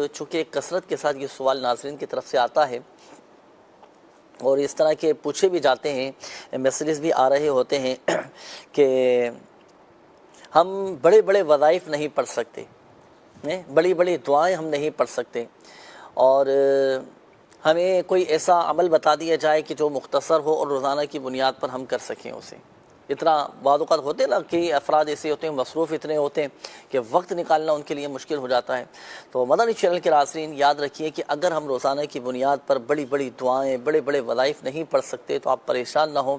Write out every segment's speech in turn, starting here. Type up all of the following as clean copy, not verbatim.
چونکہ کثرت کے ساتھ یہ سوال ناظرین کی طرف سے آتا ہے اور اس طرح کے پوچھے بھی جاتے ہیں، میسیجز بھی آ رہے ہوتے ہیں کہ ہم بڑے بڑے وظائف نہیں پڑھ سکتے، بڑی بڑی دعائیں ہم نہیں پڑھ سکتے، اور ہمیں کوئی ایسا عمل بتا دیا جائے کہ جو مختصر ہو اور روزانہ کی بنیاد پر ہم کر سکیں اسے۔ اتنا بعض اوقات ہوتے ہیں نا کہ افراد ایسے ہوتے ہیں، مصروف اتنے ہوتے ہیں کہ وقت نکالنا ان کے لیے مشکل ہو جاتا ہے۔ تو مدنی چینل کے ناظرین یاد رکھیے کہ اگر ہم روزانہ کی بنیاد پر بڑی بڑی دعائیں، بڑے بڑے وظائف نہیں پڑھ سکتے تو آپ پریشان نہ ہوں۔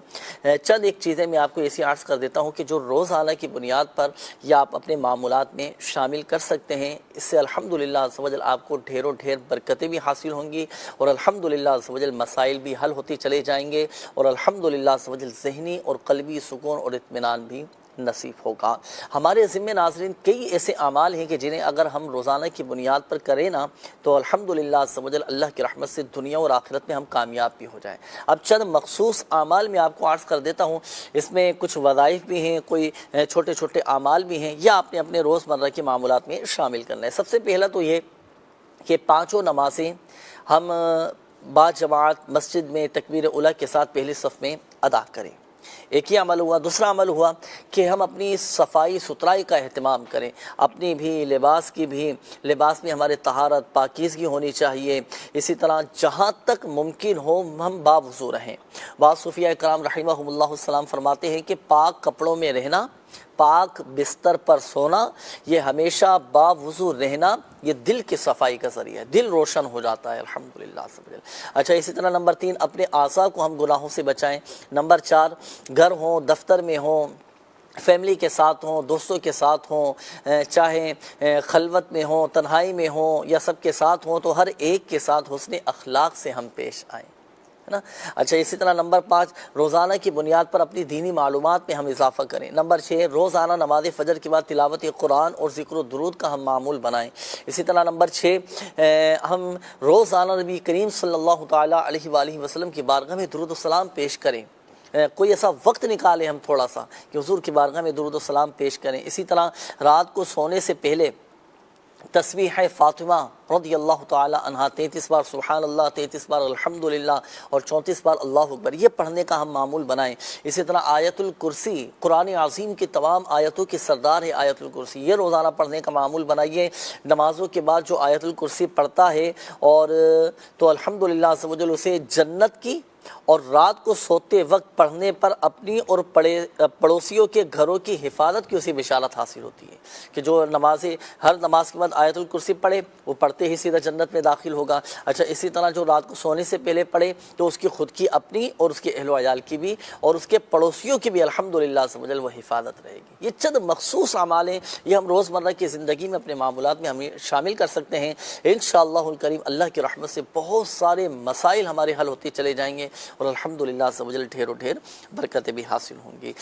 چند ایک چیزیں میں آپ کو ایسی عرض کر دیتا ہوں کہ جو روزانہ کی بنیاد پر یا آپ اپنے معمولات میں شامل کر سکتے ہیں، اس سے الحمدللہ عز و جل آپ کو ڈھیروں ڈھیر برکتیں بھی حاصل ہوں گی، اور الحمدللہ عز و جل مسائل بھی حل ہوتے چلے جائیں گے، اور الحمدللہ عز و جل ذہنی اور قلبی سکون اور اطمینان بھی نصیب ہوگا۔ ہمارے ذمہ ناظرین کئی ایسے اعمال ہیں کہ جنہیں اگر ہم روزانہ کی بنیاد پر کریں نا تو الحمدللہ عز و جل اللہ کی رحمت سے دنیا اور آخرت میں ہم کامیاب بھی ہو جائیں۔ اب چند مخصوص اعمال میں آپ کو عرض کر دیتا ہوں، اس میں کچھ وظائف بھی ہیں، کوئی چھوٹے چھوٹے اعمال بھی ہیں، یا آپ نے اپنے روزمرہ کے معمولات میں شامل کرنا ہے۔ سب سے پہلا تو یہ کہ پانچوں نمازیں ہم با جماعت مسجد میں تکبیر اولیٰ کے ساتھ پہلی صف میں ادا کریں، ایک یہ عمل ہوا۔ دوسرا عمل ہوا کہ ہم اپنی صفائی ستھرائی کا اہتمام کریں، اپنی بھی لباس کی بھی، لباس میں ہمارے طہارت پاکیزگی ہونی چاہیے، اسی طرح جہاں تک ممکن ہو ہم باوضو رہیں۔ بعض صوفیاء کرام رحمہم اللہ السلام فرماتے ہیں کہ پاک کپڑوں میں رہنا، پاک بستر پر سونا، یہ ہمیشہ باوضو رہنا، یہ دل کی صفائی کا ذریعہ ہے، دل روشن ہو جاتا ہے الحمدللہ۔ اچھا، اسی طرح نمبر 3 اپنے اعضاء کو ہم گناہوں سے بچائیں۔ نمبر 4 گھر ہوں، دفتر میں ہوں، فیملی کے ساتھ ہوں، دوستوں کے ساتھ ہوں، چاہے خلوت میں ہوں، تنہائی میں ہوں یا سب کے ساتھ ہوں، تو ہر ایک کے ساتھ حسن اخلاق سے ہم پیش آئیں، ہے نا۔ اچھا، اسی طرح نمبر 5 روزانہ کی بنیاد پر اپنی دینی معلومات میں ہم اضافہ کریں۔ نمبر 6 روزانہ نماز فجر کے بعد تلاوت قرآن اور ذکر و درود کا ہم معمول بنائیں۔ اسی طرح نمبر 6 ہم روزانہ نبی کریم صلی اللہ تعالیٰ علیہ وآلہ وسلم کی بارگاہ میں درود و سلام پیش کریں، کوئی ایسا وقت نکالیں ہم تھوڑا سا کہ حضور کی بارگاہ میں درود و سلام پیش کریں۔ اسی طرح رات کو سونے سے پہلے تسبیح فاطمہ رضی اللہ تعالی عنہ 33 بار سبحان اللہ، 33 بار الحمدللہ اور 34 بار اللہ اکبر، یہ پڑھنے کا ہم معمول بنائیں۔ اسی طرح آیت الکرسی، قرآن عظیم کی تمام آیتوں کی سردار ہے آیت الکرسی، یہ روزانہ پڑھنے کا معمول بنائیے۔ نمازوں کے بعد جو آیت الکرسی پڑھتا ہے اور تو الحمدللہ عز و جل اسے جنت کی، اور رات کو سوتے وقت پڑھنے پر اپنی اور پڑوسیوں کے گھروں کی حفاظت کی اسے بشارت حاصل ہوتی ہے کہ جو ہر نماز کے بعد آیت الکرسی پڑھے وہ پڑھتے ہی سیدھا جنت میں داخل ہوگا۔ اچھا، اسی طرح جو رات کو سونے سے پہلے پڑھے تو اس کی خود کی اپنی اور اس کے اہل و عیال کی بھی اور اس کے پڑوسیوں کی بھی الحمدللہ عز و جل وہ حفاظت رہے گی۔ یہ چند مخصوص اعمال ہیں، یہ ہم روزمرہ کی زندگی میں اپنے معمولات میں ہم شامل کر سکتے ہیں۔ انشاءاللہ الکریم اللہ کی رحمت سے بہت سارے مسائل ہمارے حل ہوتے چلے جائیں گے، اور الحمدللہ عز و جل ڈھیر و ڈھیر برکتیں بھی حاصل ہوں گی۔